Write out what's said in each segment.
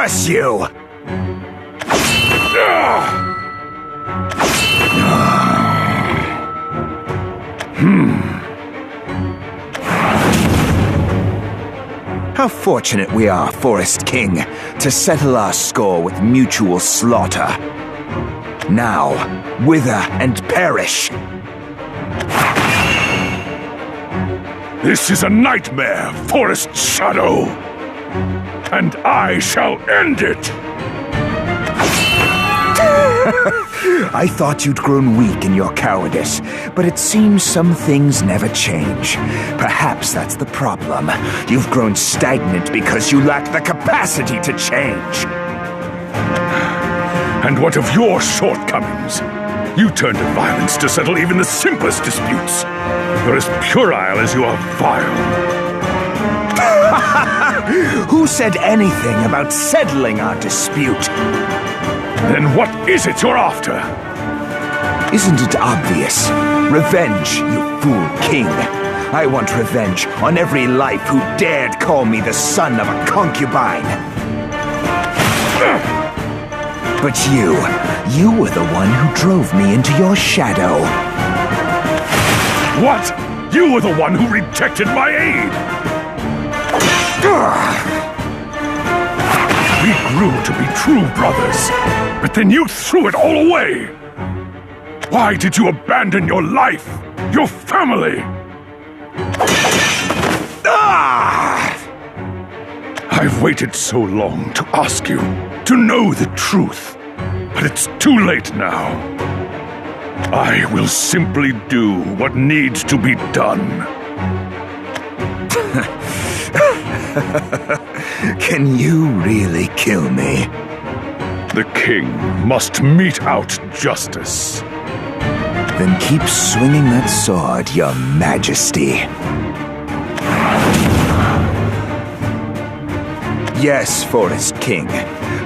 curse you! How fortunate we are, Forest King, to settle our score with mutual slaughter. Now, wither and perish! This is a nightmare, Forest Shadow! And I shall end it! I thought you'd grown weak in your cowardice, but it seems some things never change. Perhaps that's the problem. You've grown stagnant because you lack the capacity to change. And what of your shortcomings? You turn to violence to settle even the simplest disputes. You're as puerile as you are vile. Who said anything about settling our dispute? Then what is it you're after? Isn't it obvious? Revenge, you fool king. I want revenge on every life who dared call me the son of a concubine. But you were the one who drove me into your shadow. What? You were the one who rejected my aid! We grew to be true brothers, but then you threw it all away! Why did you abandon your life, your family? I've waited so long to ask you, to know the truth, but it's too late now. I will simply do what needs to be done. Can you really kill me? The king must mete out justice. Then keep swinging that sword, your majesty. Yes, Forest King.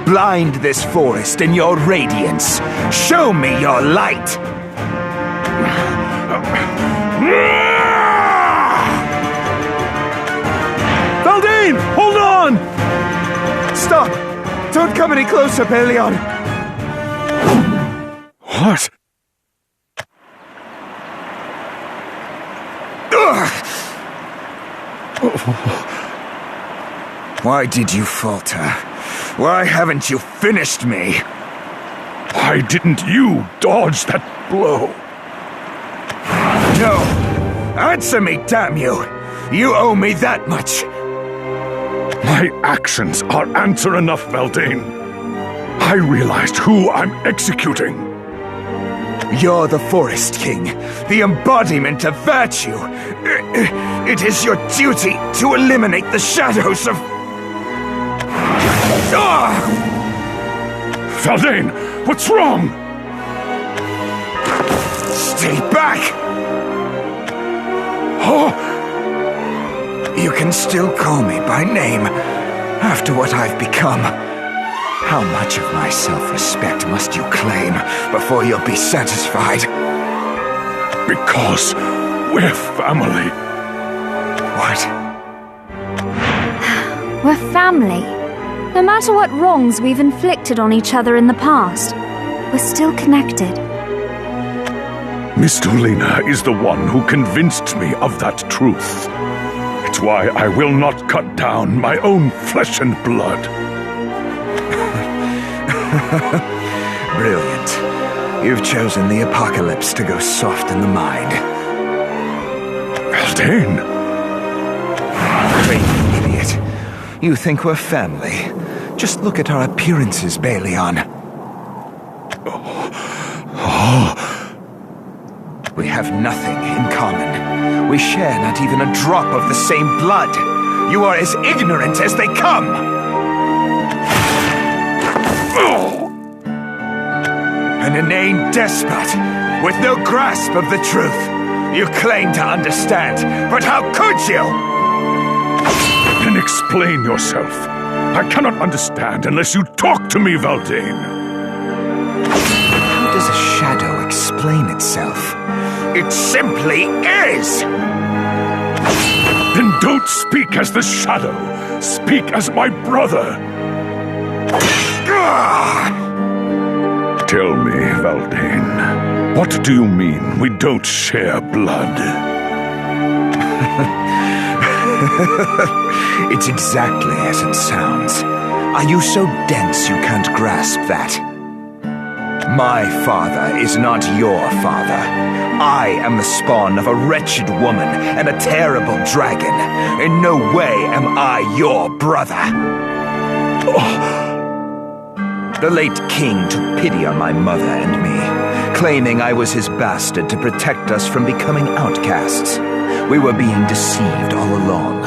Blind this forest in your radiance. Show me your light! Valdane! Hold on! Stop! Don't come any closer, Belion! What? Why did you falter? Why haven't you finished me? Why didn't you dodge that blow? No! Answer me, damn you! You owe me that much! My actions are answer enough, Valdane. I realized who I'm executing. You're the Forest King, the embodiment of virtue. It is your duty to eliminate the shadows of... Valdane, what's wrong? Stay back! Oh! You can still call me by name after what I've become. How much of my self-respect must you claim before you'll be satisfied? Because we're family. What? We're family. No matter what wrongs we've inflicted on each other in the past, we're still connected. Miss Dolina is the one who convinced me of that truth. It's why I will not cut down my own flesh and blood. Brilliant. You've chosen the apocalypse to go soft in the mind. Valdane! Crazy idiot. You think we're family? Just look at our appearances, Belion. We have nothing in common. We share not even a drop of the same blood. You are as ignorant as they come! An inane despot, with no grasp of the truth. You claim to understand, but how could you? Then explain yourself. I cannot understand unless you talk to me, Valdane. How does a shadow explain itself? It simply is! Then don't speak as the shadow. Speak as my brother. Tell me, Valdane, what do you mean we don't share blood? It's exactly as it sounds. Are you so dense you can't grasp that? My father is not your father. I am the spawn of a wretched woman and a terrible dragon. In no way am I your brother. The late king took pity on my mother and me, claiming I was his bastard to protect us from becoming outcasts. We were being deceived all along.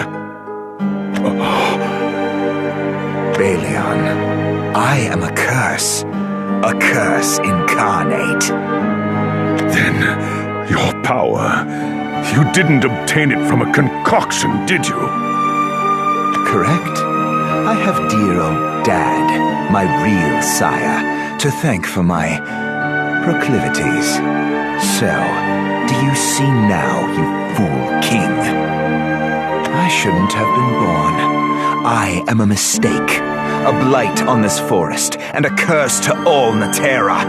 Balion, I am a curse incarnate. Then, your power, you didn't obtain it from a concoction, did you? Correct. I have dear old Dad, my real sire, to thank for my proclivities. So, do you see now, you fool king? I shouldn't have been born. I am a mistake, a blight on this forest, and a curse to all Natera.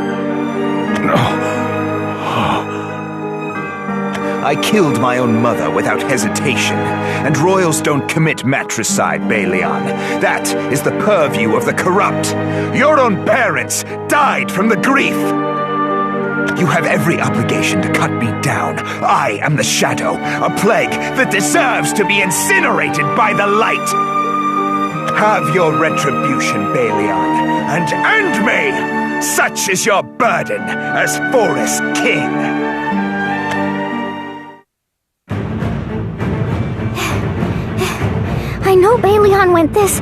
I killed my own mother without hesitation, and royals don't commit matricide, Balion. That is the purview of the corrupt. Your own parents died from the grief. You have every obligation to cut me down. I am the shadow, a plague that deserves to be incinerated by the light. Have your retribution, Balion, and end me! Such is your burden as Forest King. I know Balion went this...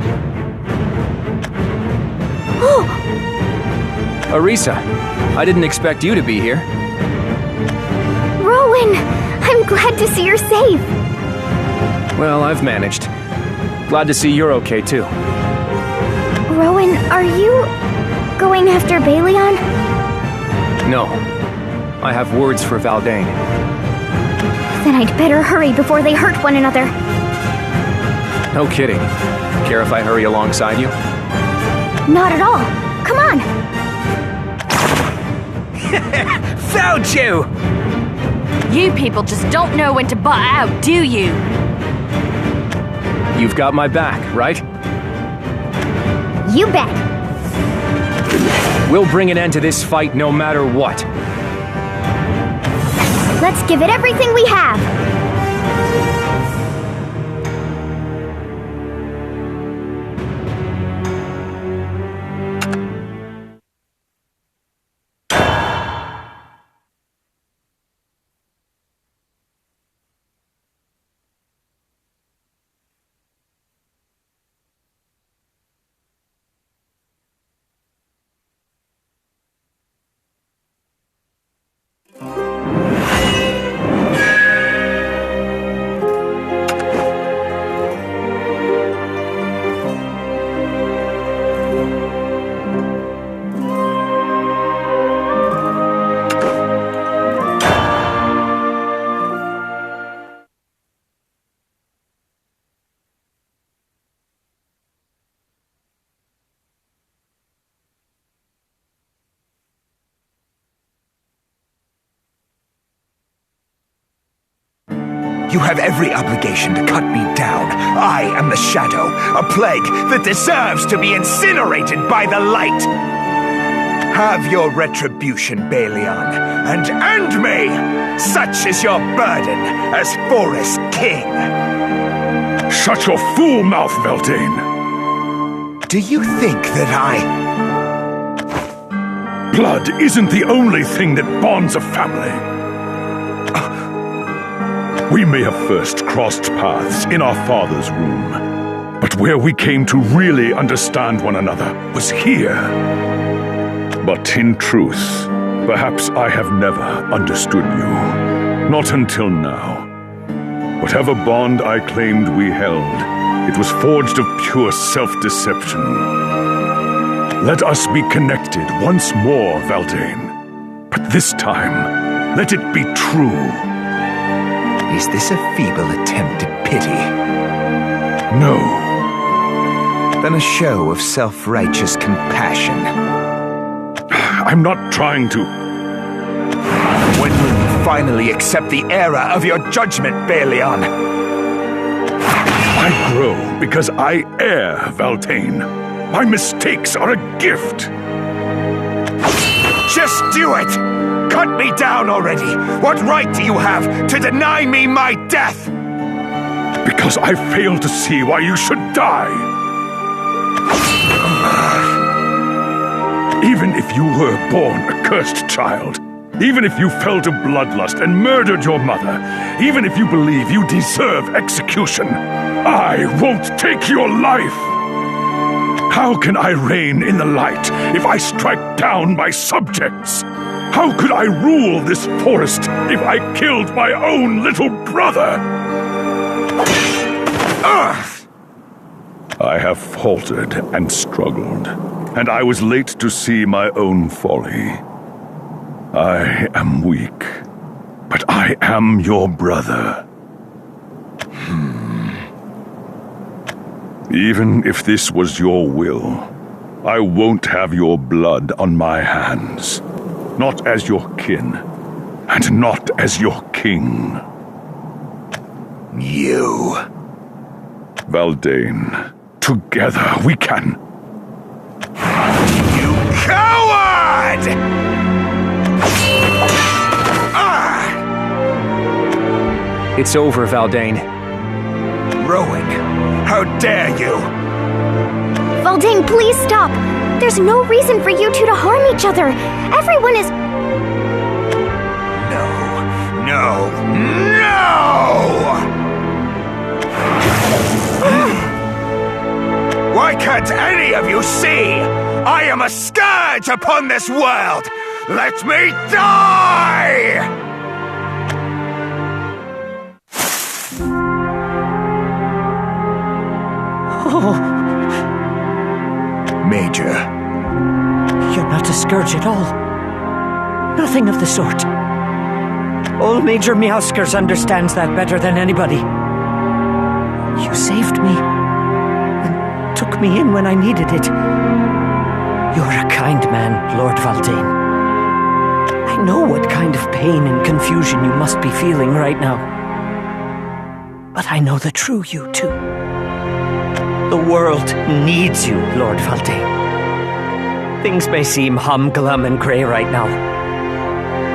Oh! Arisa, I didn't expect you to be here. Rowan! I'm glad to see you're safe. Well, I've managed. Glad to see you're okay, too. Rowan, are you going after Balion? No. I have words for Valdane. Then I'd better hurry before they hurt one another. No kidding. Care if I hurry alongside you? Not at all. Come on! Found you! You people just don't know when to butt out, do you? You've got my back, right? You bet. We'll bring an end to this fight no matter what. Let's give it everything we have. You have every obligation to cut me down. I am the shadow, a plague that deserves to be incinerated by the light. Have your retribution, Balion, and end me! Such is your burden as Forest King. Shut your fool mouth, Valdane! Do you think that Blood isn't the only thing that bonds a family. We may have first crossed paths in our father's room, but where we came to really understand one another was here. But in truth, perhaps I have never understood you. Not until now. Whatever bond I claimed we held, it was forged of pure self-deception. Let us be connected once more, Valdane. But this time, let it be true. Is this a feeble attempt at pity? No. than a show of self-righteous compassion. I'm not trying to. When will you finally accept the error of your judgment, Balion? I grow because I err, Valtane. My mistakes are a gift. Just do it! Cut me down already! What right do you have to deny me my death? Because I fail to see why you should die. Even if you were born a cursed child, even if you fell to bloodlust and murdered your mother, even if you believe you deserve execution, I won't take your life! How can I reign in the light if I strike down my subjects? How could I rule this forest if I killed my own little brother? I have faltered and struggled, and I was late to see my own folly. I am weak, but I am your brother. Even if this was your will, I won't have your blood on my hands. Not as your kin, and not as your king. You. Valtane, together we can. You coward! It's over, Valtane. Rowan, how dare you! Valtane, please stop! There's no reason for you two to harm each other. Everyone is... No! Why can't any of you see? I am a scourge upon this world! Let me die! Major. You're not a scourge at all. Nothing of the sort. Old Major Meowskers understands that better than anybody. You saved me, and took me in when I needed it. You're a kind man, Lord Valtane. I know what kind of pain and confusion you must be feeling right now. But I know the true you, too. The world needs you, Lord Valtane. Things may seem humglum and grey right now,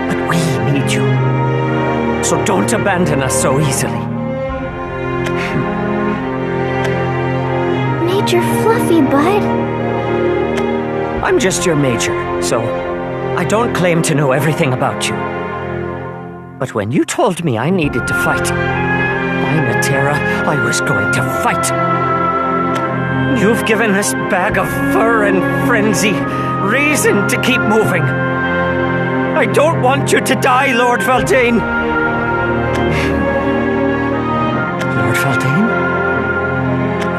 but we need you. So don't abandon us so easily. Major Fluffy Bud. I'm just your major, so I don't claim to know everything about you. But when you told me I needed to fight, by Natera, I was going to fight. You've given this bag of fur and frenzy reason to keep moving. I don't want you to die, Lord Valtane. Lord Valtane?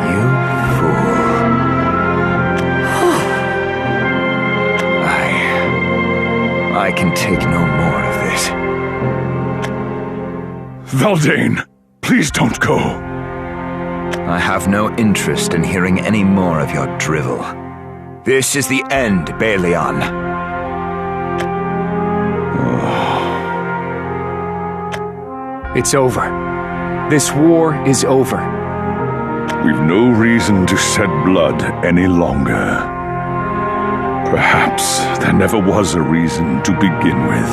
You fool. I can take no more of this. Valtane, please don't go. I have no interest in hearing any more of your drivel. This is the end, Balion. It's over. This war is over. We've no reason to shed blood any longer. Perhaps there never was a reason to begin with.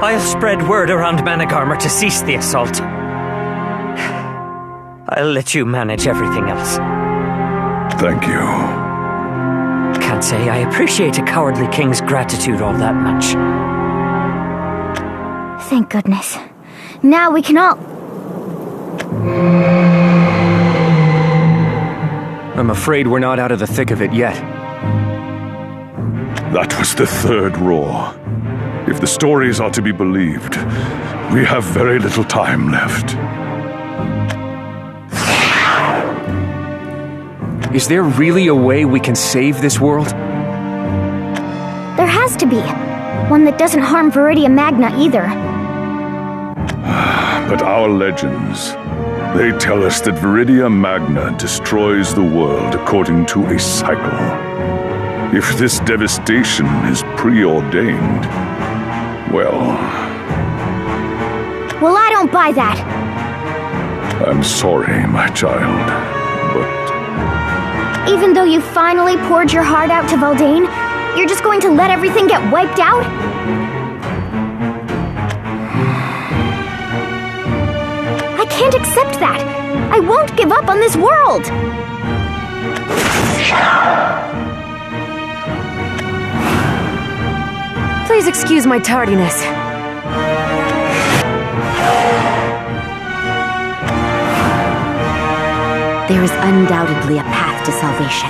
I'll spread word around Managarmr to cease the assault. I'll let you manage everything else. Thank you. Can't say I appreciate a cowardly king's gratitude all that much. Thank goodness. Now we can all... I'm afraid we're not out of the thick of it yet. That was the third roar. If the stories are to be believed, we have very little time left. Is there really a way we can save this world? There has to be. One that doesn't harm Viridia Magna either. But our legends, They tell us that Viridia Magna destroys the world according to a cycle. If this devastation is preordained, well, Well, I don't buy that. I'm sorry, my child, but Even though you finally poured your heart out to Valdane, you're just going to let everything get wiped out? I can't accept that. I won't give up on this world. Please excuse my tardiness. There is undoubtedly a path to salvation,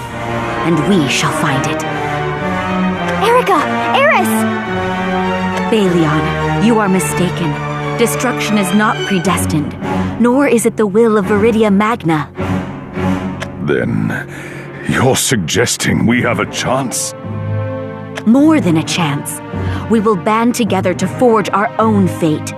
and we shall find it. Erica! Eris! Balion, you are mistaken. Destruction is not predestined, nor is it the will of Viridia Magna. then you're suggesting we have a chance? More than a chance. We will band together to forge our own fate.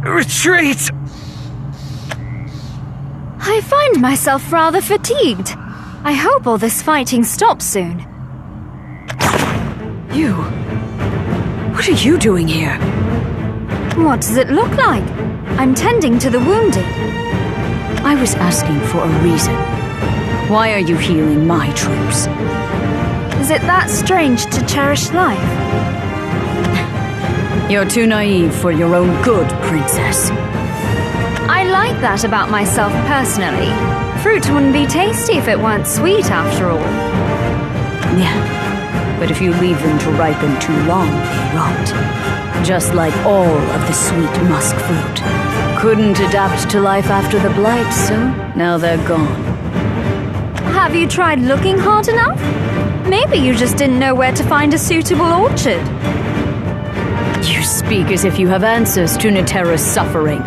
Retreat! I find myself rather fatigued. I hope all this fighting stops soon. You... What are you doing here? What does it look like? I'm tending to the wounded. I was asking for a reason. Why are you healing my troops? Is it that strange to cherish life? You're too naive for your own good, princess. I like that about myself personally. Fruit wouldn't be tasty if it weren't sweet after all. Yeah, but if you leave them to ripen too long, they rot. Just like all of the sweet musk fruit. Couldn't adapt to life after the blight, so now they're gone. Have you tried looking hard enough? Maybe you just didn't know where to find a suitable orchard. You speak as if you have answers to Netera's suffering.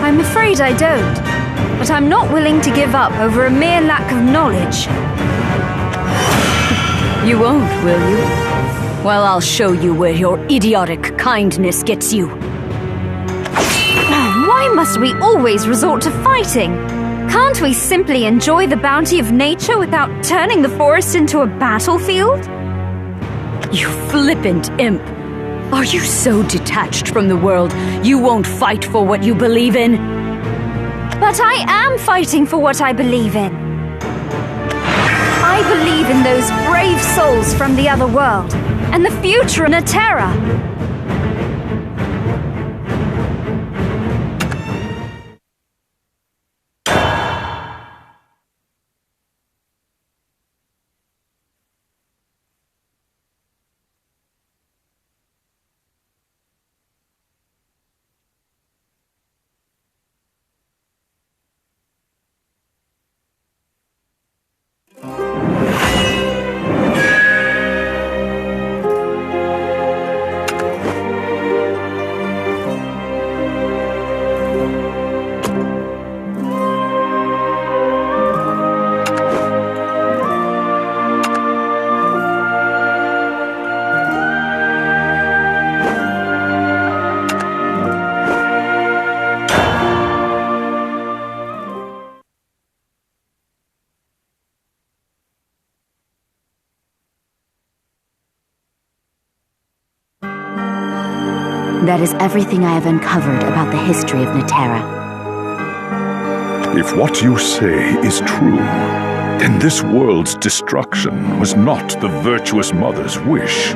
I'm afraid I don't, but I'm not willing to give up over a mere lack of knowledge. You won't, will you? Well, I'll show you where your idiotic kindness gets you. Why must we always resort to fighting? Can't we simply enjoy the bounty of nature without turning the forest into a battlefield? You flippant imp! Are you so detached from the world you won't fight for what you believe in? But I am fighting for what I believe in. I believe in those brave souls from the other world, and the future of Netera. That is everything I have uncovered about the history of Netera. If what you say is true, then this world's destruction was not the virtuous mother's wish.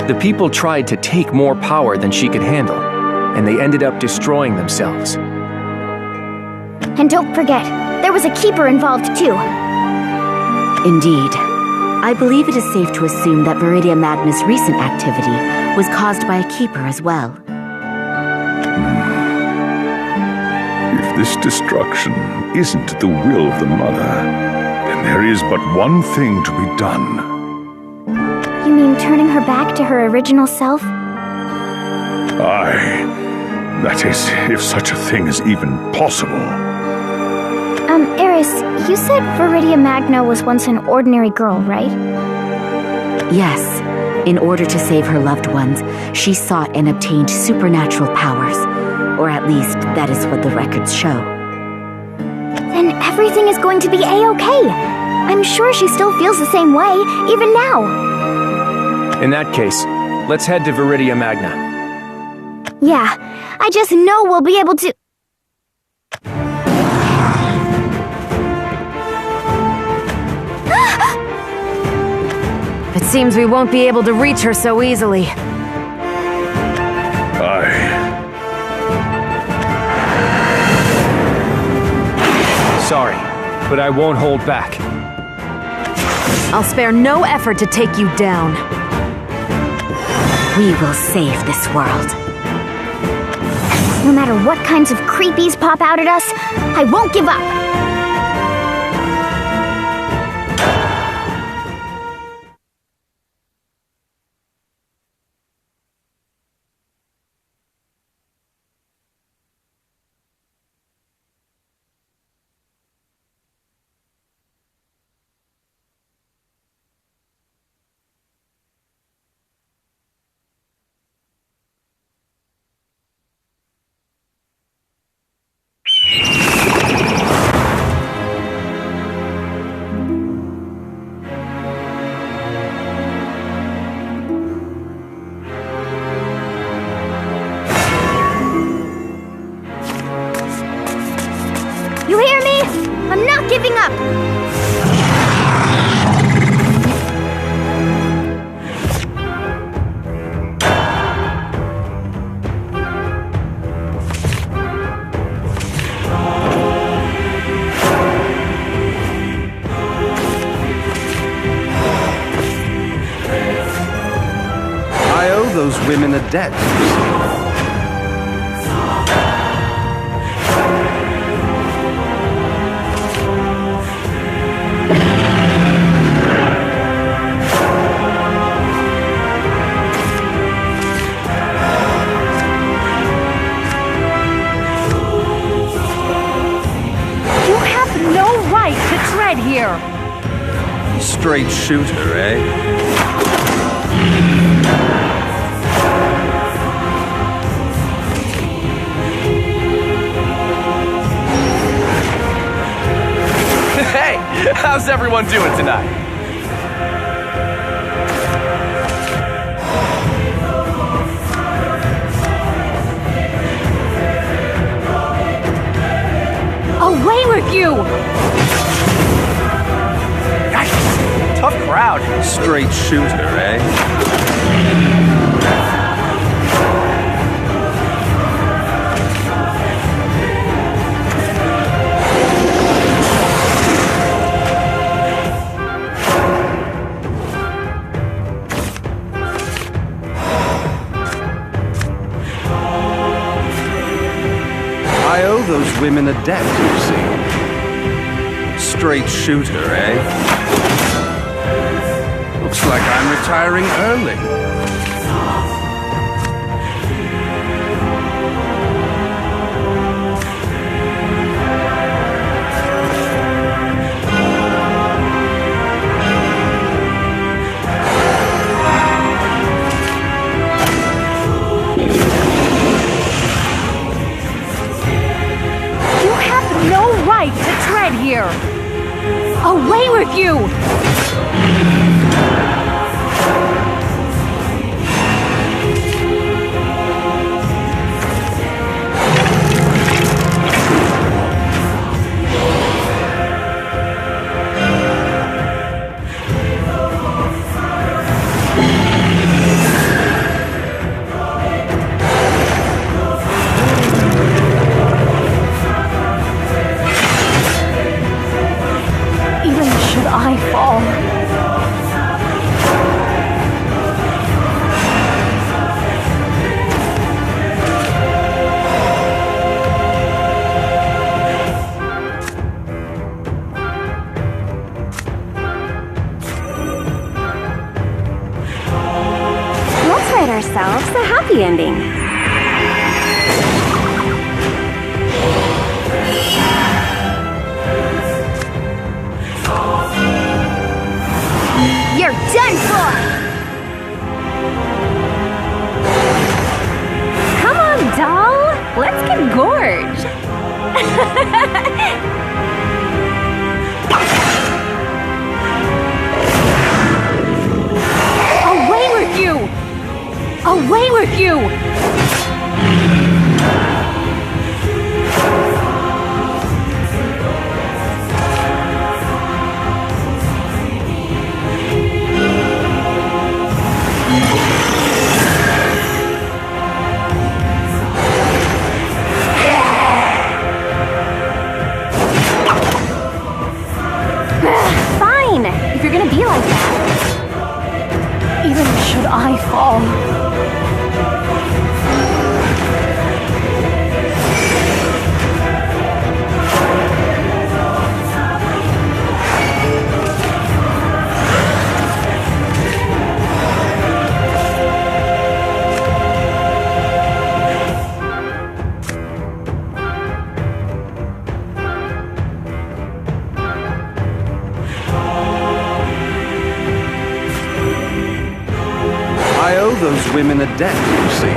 The people tried to take more power than she could handle, and they ended up destroying themselves. And don't forget, there was a keeper involved too. Indeed. I believe it is safe to assume that Viridia Magna's recent activity was caused by a keeper as well. If this destruction isn't the will of the mother, then there is but one thing to be done. You mean turning her back to her original self? Aye. That is, if such a thing is even possible. Eris, you said Viridia Magna was once an ordinary girl, right? Yes, in order to save her loved ones, she sought and obtained supernatural powers. Or at least, that is what the records show. Then everything is going to be A-okay. I'm sure she still feels the same way, even now. In that case, let's head to Viridia Magna. Yeah, I just know we'll be able to... It seems we won't be able to reach her so easily. Sorry, but I won't hold back. I'll spare no effort to take you down. We will save this world. No matter what kinds of creepies pop out at us, I won't give up. You hear me? I'm not giving up! I owe those women a debt. You have no right to tread here! Straight shooter, eh? Hey, how's everyone doing tonight? Away with you! Tough crowd. Straight shooter, eh? I owe those women a debt, you see. Straight shooter, eh? Looks like I'm retiring early. You have no right to tread here! Away with you! Even should I fall, Let's write ourselves a happy ending. You're done for! with you! Fine, if you're gonna be like that. Even should I fall. I owe those women a debt, you see.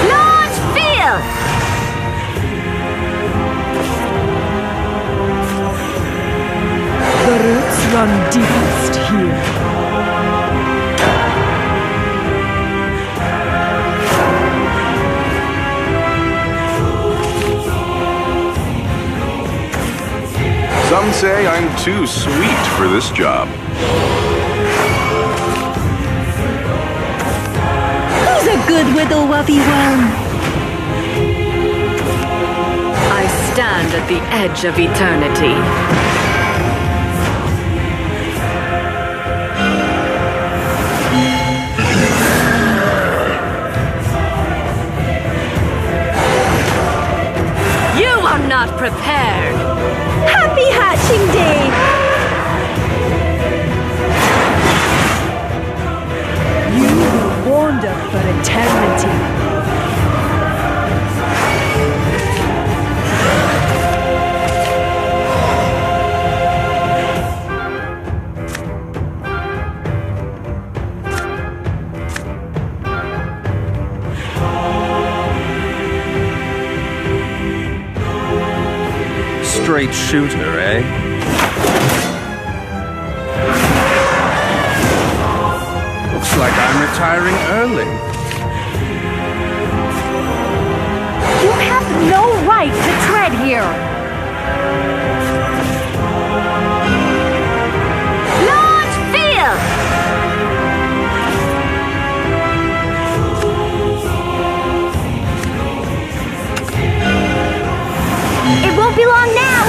Launch field! The roots run deepest here. Some say I'm too sweet for this job. Who's a good widow wubby worm? I stand at the edge of eternity. You are not prepared. Happy hatching day! You will wander for eternity. Straight shooter, eh? Looks like I'm retiring early. You have no right to tread here. Launch field! It won't be long now!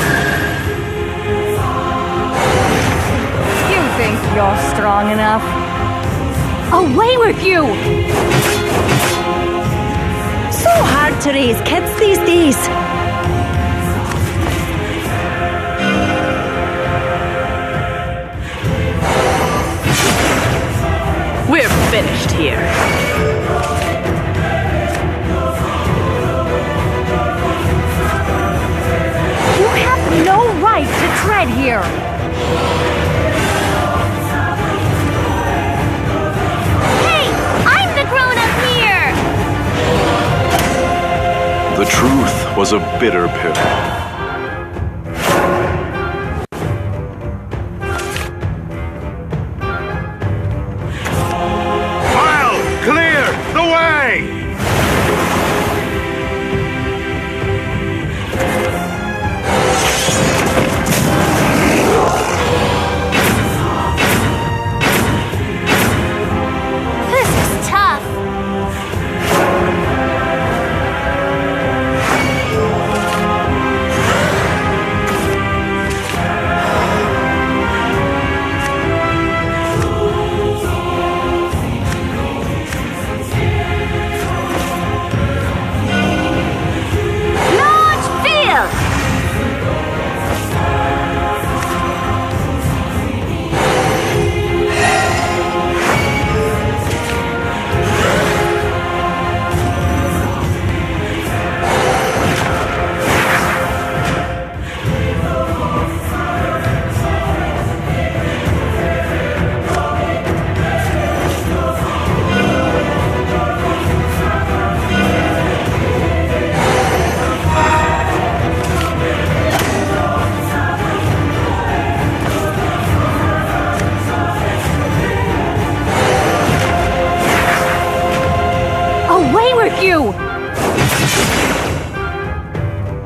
You think you're strong enough? Away with you! So hard to raise kids these days. We're finished here. You have no right to tread here. Hey! I'm the grown-up here! The truth was a bitter pill. File! Clear! The way! This is tough.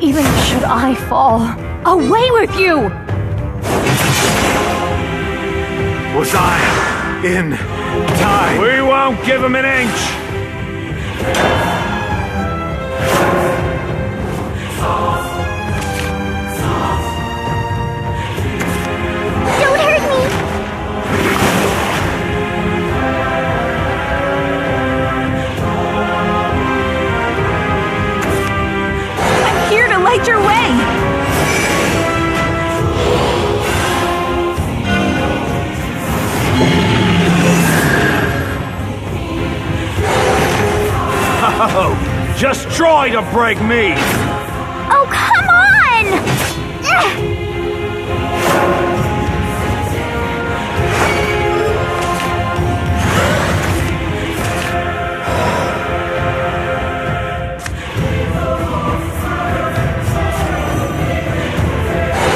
Even should I fall, away with you! Was I in time? We won't give him an inch! Don't hurt me! I'm here to light your way! Oh, just try to break me! Oh, come on! Ugh.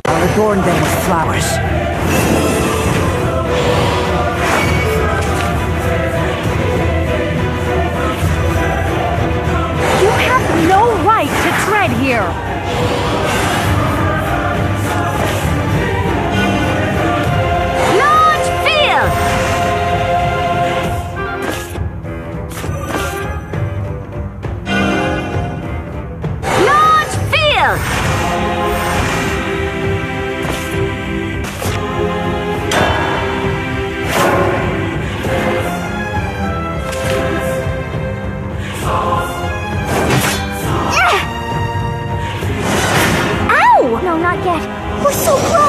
I'll adorn them with flowers. You have no right to tread here! Launch field! Launch field! Ow! No, not yet. We're so close!